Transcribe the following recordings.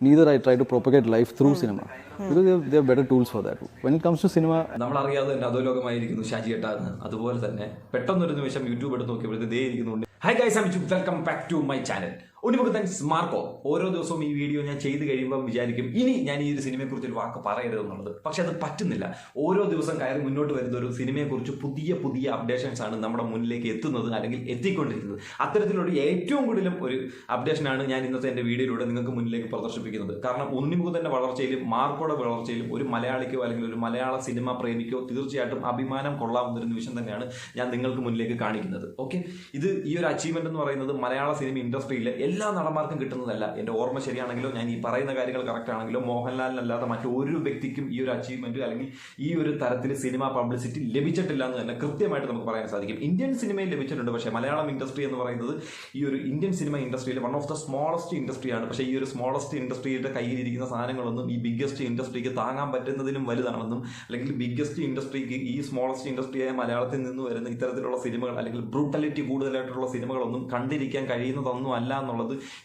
Neither I try to propagate life through cinema because they have better tools for that. When it comes to cinema, നമ്മളറിയാതെ തന്നെ അധോലോകമായിരിക്കുന്നു ഷാജിയേട്ടാന്ന്. അതുപോലെ തന്നെ പെട്ടെന്നൊരു നിമിഷം YouTube എടുത്ത് നോക്കിയപ്പോഴത്തെ ദേ ഇരിക്കുന്നുണ്ട്. Hi guys, I am welcome back to my channel. Unni Mukundan Marco. ഓരോ ദിവസവും ഈ വീഡിയോ ഞാൻ ചെയ്ത് കഴിയുമ്പോൾ വിചാരിക്കും ഇനി ഞാൻ ഈ ഒരു സിനിമയെക്കുറിച്ച് ഒരു വാക്ക് പറയരുതെന്നുള്ളത്. പക്ഷെ അത് പറ്റുന്നില്ല. ഓരോ ദിവസം കയറി മുന്നോട്ട് വരുന്ന ഒരു സിനിമയെക്കുറിച്ച് പുതിയ പുതിയ അപ്ഡേഷൻസ് ആണ് നമ്മുടെ മുന്നിലേക്ക് എത്തുന്നത്, അല്ലെങ്കിൽ എത്തിക്കൊണ്ടിരിക്കുന്നത്. അത്തരത്തിലൊരു ഏറ്റവും കൂടുതലും ഒരു അപ്ഡേഷനാണ് ഞാൻ ഇന്നത്തെ എൻ്റെ വീഡിയോയിലൂടെ നിങ്ങൾക്ക് മുന്നിലേക്ക് പ്രദർശിപ്പിക്കുന്നത്. കാരണം ഉണ്ണിമുകുന്ദൻ്റെ വളർച്ചയിലും മാർക്കോയുടെ വളർച്ചയിലും ഒരു മലയാളിക്കോ അല്ലെങ്കിൽ ഒരു മലയാള സിനിമ പ്രേമിക്കോ തീർച്ചയായിട്ടും അഭിമാനം കൊള്ളാവുന്നൊരു നിമിഷം തന്നെയാണ് ഞാൻ നിങ്ങൾക്ക് മുന്നിലേക്ക് കാണിക്കുന്നത്. ഓക്കെ, ഇത് ഈ ഒരു അച്ചീവ്മെന്റ് എന്ന് പറയുന്നത് മലയാള സിനിമ ഇൻഡസ്ട്രിയിലെ എല്ലാ നടന്മാർക്കും കിട്ടുന്നതല്ല. എൻ്റെ ഓർമ്മ ശരിയാണെങ്കിലോ ഞാൻ ഈ പറയുന്ന കാര്യങ്ങൾ കറക്റ്റ് ആണെങ്കിലോ മോഹൻലാലിനല്ലാതെ മറ്റൊരു വ്യക്തിക്കും ഈ ഒരു അച്ചീവ്മെന്റ് അല്ലെങ്കിൽ ഈ ഒരു തരത്തിൽ സിനിമ പബ്ലിസിറ്റി ലഭിച്ചിട്ടില്ല എന്ന് തന്നെ കൃത്യമായിട്ട് നമുക്ക് പറയാൻ സാധിക്കും. ഇന്ത്യൻ സിനിമയിൽ ലഭിച്ചിട്ടുണ്ട്, പക്ഷേ മലയാളം ഇൻഡസ്ട്രി എന്ന് പറയുന്നത് ഈ ഒരു ഇന്ത്യൻ സിനിമ ഇൻഡസ്ട്രിയിൽ വൺ ഓഫ് ദ സ്മോളസ്റ്റ് ഇൻഡസ്ട്രിയാണ്. പക്ഷേ ഈ ഒരു സ്മോളസ്റ്റ് ഇൻഡസ്ട്രിയുടെ കയ്യിലിരിക്കുന്ന സാധനങ്ങളൊന്നും ഈ ബിഗ്ഗസ്റ്റ് ഇൻഡസ്ട്രിക്ക് താങ്ങാൻ പറ്റുന്നതിലും വലുതാണെന്നും, അല്ലെങ്കിൽ ബിഗ്ഗസ്റ്റ് ഇൻഡസ്ട്രിക്ക് ഈ സ്മോളസ്റ്റ് ഇൻഡസ്ട്രിയായ മലയാളത്തിൽ നിന്ന് വരുന്ന ഇത്തരത്തിലുള്ള സിനിമകൾ അല്ലെങ്കിൽ ബ്രൂട്ടാലിറ്റി കൂടുതലായിട്ടുള്ള സിനിമകളൊന്നും കണ്ടിരിക്കാൻ കഴിയുന്നതൊന്നും അല്ല എന്നുള്ളത്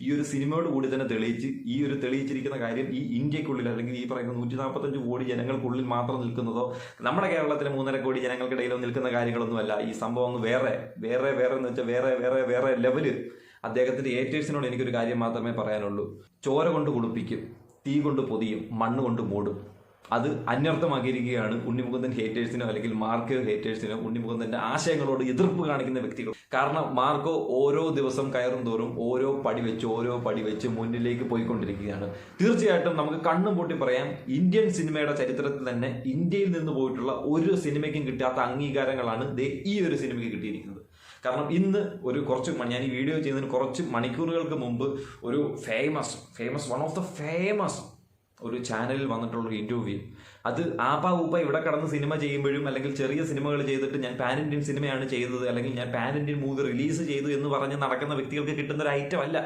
ഈ ഒരു സിനിമയോട് കൂടി തന്നെ തെളിയിച്ചിരിക്കുന്ന കാര്യം ഈ ഇന്ത്യക്കുള്ളിൽ അല്ലെങ്കിൽ ഈ പറയുന്ന 145 കോടി ജനങ്ങൾക്കുള്ളിൽ മാത്രം നിൽക്കുന്നതോ നമ്മുടെ കേരളത്തിലെ 3.5 കോടി ജനങ്ങൾക്കിടയിലോ നിൽക്കുന്ന കാര്യങ്ങളൊന്നുമല്ല. ഈ സംഭവം ഒന്ന് വേറെ എന്ന് വെച്ചാൽ വേറെ ലെവല്. അദ്ദേഹത്തിന്റെ ഏറ്റേഴ്സിനോട് എനിക്കൊരു കാര്യം മാത്രമേ പറയാനുള്ളൂ. ചോര കൊണ്ട് കുളിപ്പിക്കും, തീ കൊണ്ട് പൊതിയും, മണ്ണ് കൊണ്ട് മൂടും. അത് അന്വർത്ഥമാക്കിയിരിക്കുകയാണ് ഉണ്ണിമുകുന്ദൻ ഹേറ്റേഴ്സിനോ അല്ലെങ്കിൽ മാർക്കോ ഹേറ്റേഴ്സിനോ ഉണ്ണിമുകുന്ദന്റെ ആശയങ്ങളോട് എതിർപ്പ് കാണിക്കുന്ന വ്യക്തികൾ. കാരണം മാർക്കോ ഓരോ ദിവസം കയറും തോറും ഓരോ പടി വെച്ച് മുന്നിലേക്ക് പോയിക്കൊണ്ടിരിക്കുകയാണ്. തീർച്ചയായിട്ടും നമുക്ക് കണ്ണും പൂട്ടി പറയാം, ഇന്ത്യൻ സിനിമയുടെ ചരിത്രത്തിൽ തന്നെ ഇന്ത്യയിൽ നിന്ന് പോയിട്ടുള്ള ഒരു സിനിമയ്ക്കും കിട്ടാത്ത അംഗീകാരങ്ങളാണ് ഈ ഒരു സിനിമയ്ക്ക് കിട്ടിയിരിക്കുന്നത്. കാരണം ഇന്ന് ഞാൻ ഈ വീഡിയോ ചെയ്യുന്നതിന് കുറച്ച് മണിക്കൂറുകൾക്ക് മുമ്പ് ഒരു famous one of the famous ഒരു ചാനലിൽ വന്നിട്ടുള്ളൊരു ഇന്റർവ്യൂ, അത് ആപ്പാ ഊപ്പ ഇവിടെ കടന്ന് സിനിമ ചെയ്യുമ്പോഴും അല്ലെങ്കിൽ ചെറിയ സിനിമകൾ ചെയ്തിട്ട് ഞാൻ പാൻ ഇന്ത്യൻ സിനിമയാണ് ചെയ്തത് അല്ലെങ്കിൽ ഞാൻ പാൻ ഇന്ത്യൻ മൂവി റിലീസ് ചെയ്തു എന്ന് പറഞ്ഞ് നടക്കുന്ന വ്യക്തികൾക്ക് കിട്ടുന്ന ഒരു ഐറ്റം അല്ല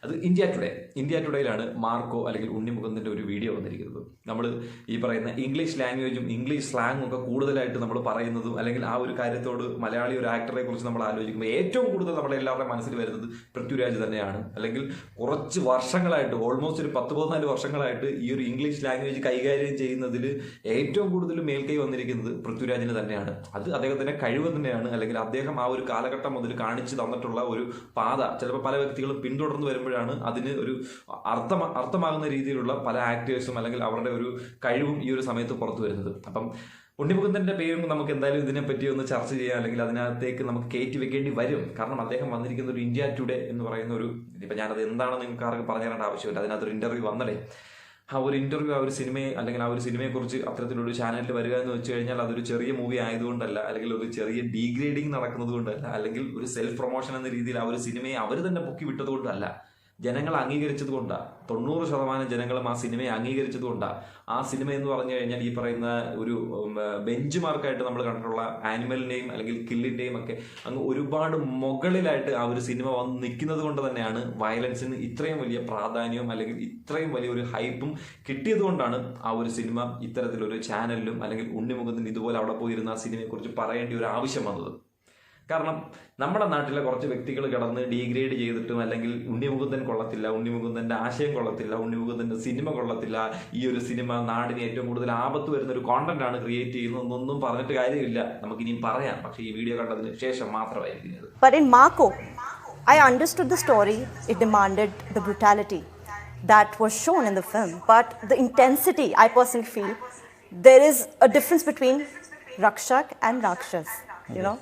അത്. ഇന്ത്യ ടുഡേയിലാണ് മാർക്കോ അല്ലെങ്കിൽ ഉണ്ണിമുകുന്ദൻ്റെ ഒരു വീഡിയോ വന്നിരിക്കുന്നത്. നമ്മൾ ഈ പറയുന്ന ഇംഗ്ലീഷ് ലാംഗ്വേജും ഇംഗ്ലീഷ് സ്ലാങ്ങും ഒക്കെ കൂടുതലായിട്ട് നമ്മൾ പറയുന്നതും അല്ലെങ്കിൽ ആ ഒരു കാര്യത്തോട് മലയാളി ഒരു ആക്ടറെ കുറിച്ച് നമ്മൾ ആലോചിക്കുമ്പോൾ ഏറ്റവും കൂടുതൽ നമ്മുടെ എല്ലാവരുടെയും മനസ്സിൽ വരുന്നത് പൃഥ്വിരാജ് തന്നെയാണ്. അല്ലെങ്കിൽ കുറച്ച് വർഷങ്ങളായിട്ട് ഓൾമോസ്റ്റ് ഒരു 10-14 വർഷങ്ങളായിട്ട് ഈ ഒരു ഇംഗ്ലീഷ് ലാംഗ്വേജ് കൈകാര്യം ചെയ്യുന്നതിൽ ഏറ്റവും കൂടുതൽ മേൽക്കൈ വന്നിരിക്കുന്നത് പൃഥ്വിരാജിന് തന്നെയാണ്. അത് അദ്ദേഹത്തിന്റെ കഴിവ് തന്നെയാണ്. അല്ലെങ്കിൽ അദ്ദേഹം ആ ഒരു കാലഘട്ടം മുതൽ കാണിച്ചു തന്നിട്ടുള്ള ഒരു പാത ചിലപ്പോൾ പല വ്യക്തികളും പിന്തുടർന്ന് വരുമ്പോഴാണ് അതിന് ഒരു അർത്ഥമാകുന്ന രീതിയിലുള്ള പല ആക്ടേഴ്സും അല്ലെങ്കിൽ അവരുടെ ഒരു കഴിവും ഈ ഒരു സമയത്ത് പുറത്തു വരുന്നത്. അപ്പം ഉണ്ണിമുകുന്ദന്റെ പേരും നമുക്ക് എന്തായാലും ഇതിനെപ്പറ്റി ഒന്ന് ചർച്ച ചെയ്യാം, അല്ലെങ്കിൽ അതിനകത്തേക്ക് നമുക്ക് കയറ്റി വെക്കേണ്ടി വരും. കാരണം അദ്ദേഹം വന്നിരിക്കുന്ന ഒരു ഇന്ത്യ ടുഡേ എന്ന് പറയുന്ന ഒരു, ഇപ്പം ഞാനത് എന്താണെന്ന് നിങ്ങൾക്ക് ആർക്ക് പറഞ്ഞു തരേണ്ട ആവശ്യമില്ല, അതിനകത്തൊരു ഇന്റർവ്യൂ വന്നടേ. ആ ഒരു ഇന്റർവ്യൂ ആ ഒരു സിനിമയെ അല്ലെങ്കിൽ ആ ഒരു സിനിമയെക്കുറിച്ച് അത്തരത്തിലൊരു ചാനലിൽ വരിക എന്ന് വെച്ച് കഴിഞ്ഞാൽ അതൊരു ചെറിയ മൂവി ആയതുകൊണ്ടല്ല, അല്ലെങ്കിൽ ഒരു ചെറിയ ഡീഗ്രേഡിങ് നടക്കുന്നത് കൊണ്ടല്ല, അല്ലെങ്കിൽ ഒരു സെൽഫ് പ്രൊമോഷൻ എന്ന രീതിയിൽ ആ ഒരു സിനിമയെ അവർ തന്നെ പൊക്കി വിട്ടത് കൊണ്ടല്ല, ജനങ്ങൾ അംഗീകരിച്ചത് കൊണ്ടാണ്. 90% ജനങ്ങളും ആ സിനിമയെ അംഗീകരിച്ചത് കൊണ്ടാണ്. ആ സിനിമ എന്ന് പറഞ്ഞു കഴിഞ്ഞാൽ ഈ പറയുന്ന ഒരു ബെഞ്ച് മാർക്കായിട്ട് നമ്മൾ കണ്ടിട്ടുള്ള ആനിമലിന്റെയും അല്ലെങ്കിൽ കില്ലിന്റെയും ഒക്കെ അങ്ങ് ഒരുപാട് മുകളിലായിട്ട് ആ ഒരു സിനിമ വന്ന് നിൽക്കുന്നത് കൊണ്ട് തന്നെയാണ് വയലൻസിന് ഇത്രയും വലിയ പ്രാധാന്യവും അല്ലെങ്കിൽ ഇത്രയും വലിയൊരു ഹൈപ്പും കിട്ടിയത് കൊണ്ടാണ് ആ ഒരു സിനിമ ഇത്തരത്തിലൊരു ചാനലിലും അല്ലെങ്കിൽ ഉണ്ണിമുഖത്തിന് ഇതുപോലെ അവിടെ പോയിരുന്ന ആ സിനിമയെക്കുറിച്ച് പറയേണ്ട ഒരു ആവശ്യം വന്നത്. കാരണം നമ്മുടെ നാട്ടിലെ കുറച്ച് വ്യക്തികൾ കിടന്ന് ഡീഗ്രേഡ് ചെയ്തിട്ടും അല്ലെങ്കിൽ ഉണ്ണിമുകുന്ദൻ കൊള്ളത്തില്ല, ഉണ്ണിമുകുന്ദന്റെ ആശയം കൊള്ളത്തില്ല, ഉണ്ണിമുകുന്ദന്റെ സിനിമ കൊള്ളത്തില്ല, ഈ ഒരു സിനിമ നാടിന് ഏറ്റവും കൂടുതൽ ആപത്ത് വരുന്ന ഒരു കോണ്ടന്റ് ആണ് ക്രിയേറ്റ് ചെയ്യുന്നതെന്നൊന്നും പറഞ്ഞിട്ട് കാര്യമില്ല. നമുക്കിനിയും പറയാം, പക്ഷേ ഈ വീഡിയോ കണ്ടതിന് ശേഷം മാത്രമായിരിക്കും അത്. But in Marco, I understood the story. It demanded the brutality that was shown in the film, but the intensity, I personally feel there is a difference between Rakshak and Rakshas, you know.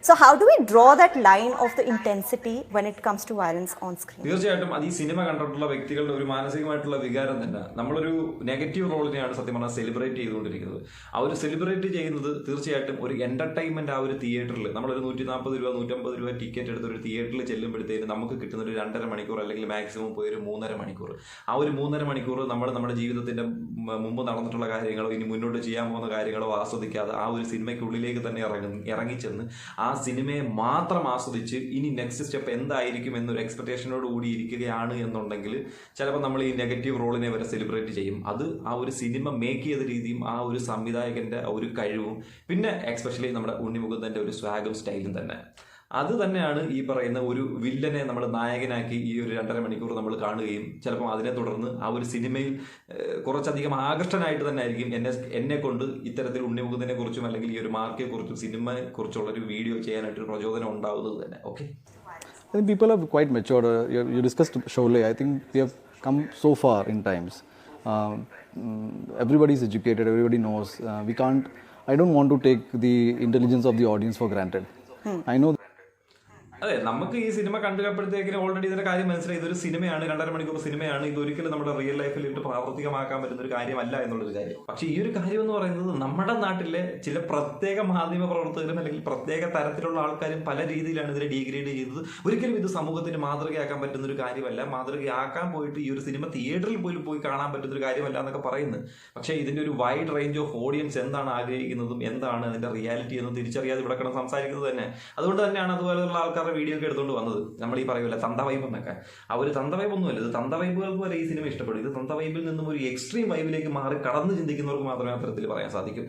So how do we draw that line of the intensity when it comes to violence on screen? തീർച്ചയായിട്ടും അത് ഈ cinema കണ്ടിട്ടുള്ള വ്യക്തികളുടെ ഒരു മാനസികമായിട്ടുള്ള വികാരം തന്നെ. നമ്മളൊരു നെഗറ്റീവ് റോളിനെയാണ് സത്യം പറഞ്ഞാൽ സെലിബ്രേറ്റ് ചെയ്തുകൊണ്ടിരിക്കുന്നത്. ആ ഒരു സെലിബ്രേറ്റ് ചെയ്യുന്നത് തീർച്ചയായിട്ടും ഒരു എന്റർടൈൻമെന്റ് ആ ഒരു തിയേറ്ററിൽ നമ്മളൊരു 140 രൂപ 150 രൂപ ടിക്കറ്റ് എടുത്ത് ഒരു തിയേറ്ററിൽ ചെല്ലുമ്പോഴത്തേക്ക് നമുക്ക് കിട്ടുന്ന ഒരു 2.5 മണിക്കൂർ അല്ലെങ്കിൽ മാക്സിമം പോയി ഒരു 3.5 മണിക്കൂർ. ആ ഒരു 3.5 മണിക്കൂർ നമ്മൾ നമ്മുടെ ജീവിതത്തിന്റെ മുമ്പ് നടന്നിട്ടുള്ള കാര്യങ്ങളോ ഇനി മുന്നോട്ട് ചെയ്യാൻ പോകുന്ന കാര്യങ്ങളോ ആസ്വദിക്കാതെ ആ ഒരു സിനിമയ്ക്കുള്ളിലേക്ക് തന്നെ ഇറങ്ങിച്ചെന്ന് ആ സിനിമയെ മാത്രം ആസ്വദിച്ച് ഇനി നെക്സ്റ്റ് സ്റ്റെപ്പ് എന്തായിരിക്കും എന്നൊരു എക്സ്പെക്ടേഷനോട് കൂടി ഇരിക്കുകയാണ് എന്നുണ്ടെങ്കിൽ ചിലപ്പോൾ നമ്മൾ ഈ നെഗറ്റീവ് റോളിനെ വരെ സെലിബ്രേറ്റ് ചെയ്യും. അത് ആ ഒരു സിനിമ മേക്ക് ചെയ്ത രീതിയും ആ ഒരു സംവിധായകന്റെ ഒരു കഴിവും പിന്നെ എക്സ്പെഷ്യലി നമ്മുടെ ഉണ്ണിമുകുന്ദന്റെ ഒരു സ്വാഗും സ്റ്റൈലും തന്നെ. അത് തന്നെയാണ് ഈ പറയുന്ന ഒരു വില്ലനെ നമ്മൾ നായകനാക്കി ഈ ഒരു 2.5 മണിക്കൂർ നമ്മൾ കാണുകയും ചിലപ്പോൾ അതിനെ തുടർന്ന് ആ ഒരു സിനിമയിൽ കുറച്ചധികം ആകർഷനായിട്ട് തന്നെ ആയിരിക്കും എന്നെ കൊണ്ട് ഇത്തരത്തിൽ ഉണ്ണിമുകുന്ദനെ കുറിച്ചും അല്ലെങ്കിൽ ഈ ഒരു മാർക്കയെ കുറിച്ചും സിനിമയെ കുറിച്ചുള്ള ഒരു വീഡിയോ ചെയ്യാനായിട്ട് ഒരു പ്രചോദനം ഉണ്ടാവുന്നത് തന്നെ. Okay, I think people are quite matured. You discussed Sholay. I think we have come so far in times. Everybody is educated. Everybody knows. We can't. I don't want to take the intelligence of the audience for granted. I know. അതെ, നമുക്ക് ഈ cinema കണ്ടുകപ്പോഴത്തേക്കിന് already ഇതിന്റെ കാര്യം മനസ്സിലായി. ഇതൊരു സിനിമയാണ്, 2.5 മണിക്കൂർ സിനിമയാണ്. ഇതൊരിക്കലും നമ്മുടെ റിയൽ ലൈഫിൽ ഇട്ട് പ്രാവർത്തികമാക്കാൻ പറ്റുന്ന ഒരു കാര്യമല്ല എന്നുള്ളൊരു കാര്യം. പക്ഷെ ഈ ഒരു കാര്യം എന്ന് പറയുന്നത് നമ്മുടെ നാട്ടിലെ ചില പ്രത്യേക മാധ്യമ പ്രവർത്തകരും അല്ലെങ്കിൽ പ്രത്യേക തരത്തിലുള്ള ആൾക്കാരും പല രീതിയിലാണ് ഇതിനെ ഡീഗ്രേഡ് ചെയ്തത്. ഒരിക്കലും ഇത് സമൂഹത്തിന് മാതൃകയാക്കാൻ പറ്റുന്ന ഒരു കാര്യമല്ല. മാതൃകയാക്കാൻ പോയിട്ട് ഈ ഒരു സിനിമ തിയേറ്ററിൽ പോലും പോയി കാണാൻ പറ്റുന്ന ഒരു കാര്യമല്ല എന്നൊക്കെ പറയുന്നത്. പക്ഷേ ഇതിന്റെ ഒരു വൈഡ് റേഞ്ച് ഓഫ് ഓഡിയൻസ് എന്താണ് ആഗ്രഹിക്കുന്നതും എന്താണ് അതിന്റെ റിയാലിറ്റി എന്ന് തിരിച്ചറിയാതെ ഇവിടെ കിടന്ന് സംസാരിക്കുന്നത് തന്നെ. അതുകൊണ്ട് തന്നെയാണ് അതുപോലെയുള്ള ആൾക്കാർ വീഡിയോ ഒക്കെ എടുത്തുകൊണ്ട് വന്നത്. നമ്മൾ ഈ പറയുമല്ല തന്ത വൈബ് എന്നൊക്കെ. ആ ഒരു തന്ത വൈബ് ഒന്നുമല്ല, ഇത് തന്ത വൈബുകൾക്ക് വരെ ഈ സിനിമ ഇഷ്ടപ്പെടും. ഇത് തന്ത വൈബിൽ നിന്നും ഒരു എക്സ്ട്രീം വൈബിലേക്ക് മാറി കടന്ന് ചിന്തിക്കുന്നവർക്ക് മാത്രമേ അത്തരത്തിൽ പറയാൻ സാധിക്കൂ.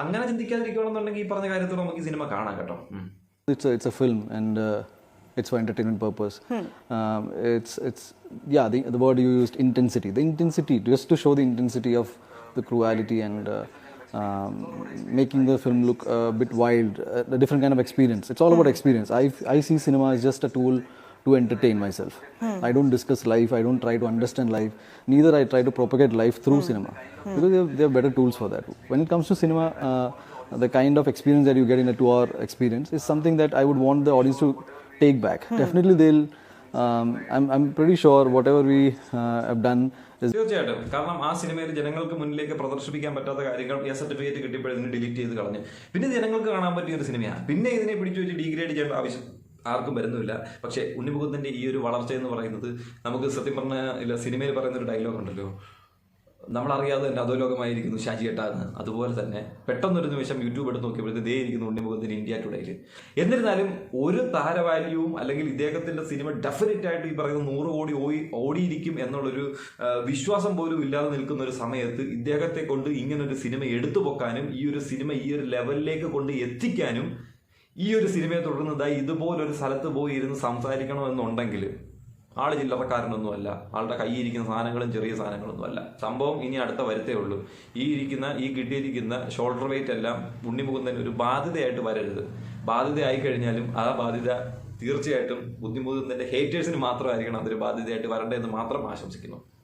അങ്ങനെ ചിന്തിക്കാതിരിക്കണമെന്നുണ്ടെങ്കിൽ ഈ പറഞ്ഞ കാര്യത്തോട് നമുക്ക് ഈ സിനിമ കാണാം കേട്ടോ. It's a film and it's for entertainment purpose. The word you used, intensity. The intensity, just to show the intensity of the cruelty and making the film look a bit wild, a different kind of experience. It's all about experience. I see cinema as just a tool to entertain myself. I don't discuss life. I don't try to understand life. Neither I try to propagate life through cinema, because they have better tools for that. When it comes to cinema, the kind of experience that you get in a 2-hour experience is something that I would want the audience to take back. Definitely they'll. I'm pretty sure whatever we have done. തീർച്ചയായിട്ടും. കാരണം ആ സിനിമയിൽ ജനങ്ങൾക്ക് മുന്നിലേക്ക് പ്രദർശിപ്പിക്കാൻ പറ്റാത്ത കാര്യങ്ങൾ certificate കിട്ടിയപ്പോഴതിന് delete ചെയ്ത് കളഞ്ഞു. പിന്നെ ജനങ്ങൾക്ക് കാണാൻ പറ്റിയ ഒരു സിനിമയാണ്. പിന്നെ ഇതിനെ പിടിച്ചു വെച്ച് ഡീഗ്രേഡ് ചെയ്യേണ്ട ആവശ്യം ആർക്കും വരുന്നില്ല. പക്ഷേ ഉണ്ണിമുകുന്ദന്റെ ഈ ഒരു വളർച്ച എന്ന് പറയുന്നത് നമുക്ക് സത്യം പറഞ്ഞ സിനിമയിൽ പറയുന്ന ഒരു ഡയലോഗ് ഉണ്ടല്ലോ, നമ്മളറിയാതെ തന്നെ അധോലോകമായിരിക്കുന്നു ഷാജിയേട്ടാന്ന്. അതുപോലെ തന്നെ പെട്ടെന്നൊരു നിമിഷം യൂട്യൂബ് എടുത്ത് നോക്കിയപ്പോഴത്തെ ദേ ഇരിക്കുന്നു ഉണ്ണിമുകുന്ദൻ ഇന്ത്യ ടുഡേയിൽ. എന്നിരുന്നാലും ഒരു താരവാല്യവും അല്ലെങ്കിൽ ഇദ്ദേഹത്തിന്റെ സിനിമ ഡെഫിനറ്റ് ആയിട്ട് ഈ പറയുന്ന 100 കോടി ഓടിയിരിക്കും എന്നുള്ളൊരു വിശ്വാസം പോലും ഇല്ലാതെ നിൽക്കുന്ന ഒരു സമയത്ത് ഇദ്ദേഹത്തെ കൊണ്ട് ഇങ്ങനൊരു സിനിമ എടുത്തു പൊക്കാനും ഈ ഒരു സിനിമ ഈ ഒരു ലെവലിലേക്ക് കൊണ്ട് എത്തിക്കാനും ഈ ഒരു സിനിമയെ തുടർന്നതായി ഇതുപോലൊരു സ്ഥലത്ത് പോയി ഇരുന്ന് സംസാരിക്കണമെന്നുണ്ടെങ്കിൽ ആള് ചില്ലറക്കാരനൊന്നുമല്ല. ആളുടെ കയ്യിരിക്കുന്ന സാധനങ്ങളും ചെറിയ സാധനങ്ങളൊന്നുമല്ല. സംഭവം ഇനി അടുത്ത വരുത്തേ ഉള്ളൂ. ഈ കിട്ടിയിരിക്കുന്ന ഷോൾഡർ വെയിറ്റ് എല്ലാം ഉണ്ണിമുകുന്ദൻ ഒരു ബാധ്യതയായിട്ട് വരരുത്. ബാധ്യതയായി കഴിഞ്ഞാലും ആ ബാധ്യത തീർച്ചയായിട്ടും ഉണ്ണിമുകുന്ദന്റെ ഹേറ്റേഴ്സിന് മാത്രമായിരിക്കണം അതൊരു ബാധ്യതയായിട്ട് വരേണ്ടതെന്ന് മാത്രം ആശംസിക്കുന്നു.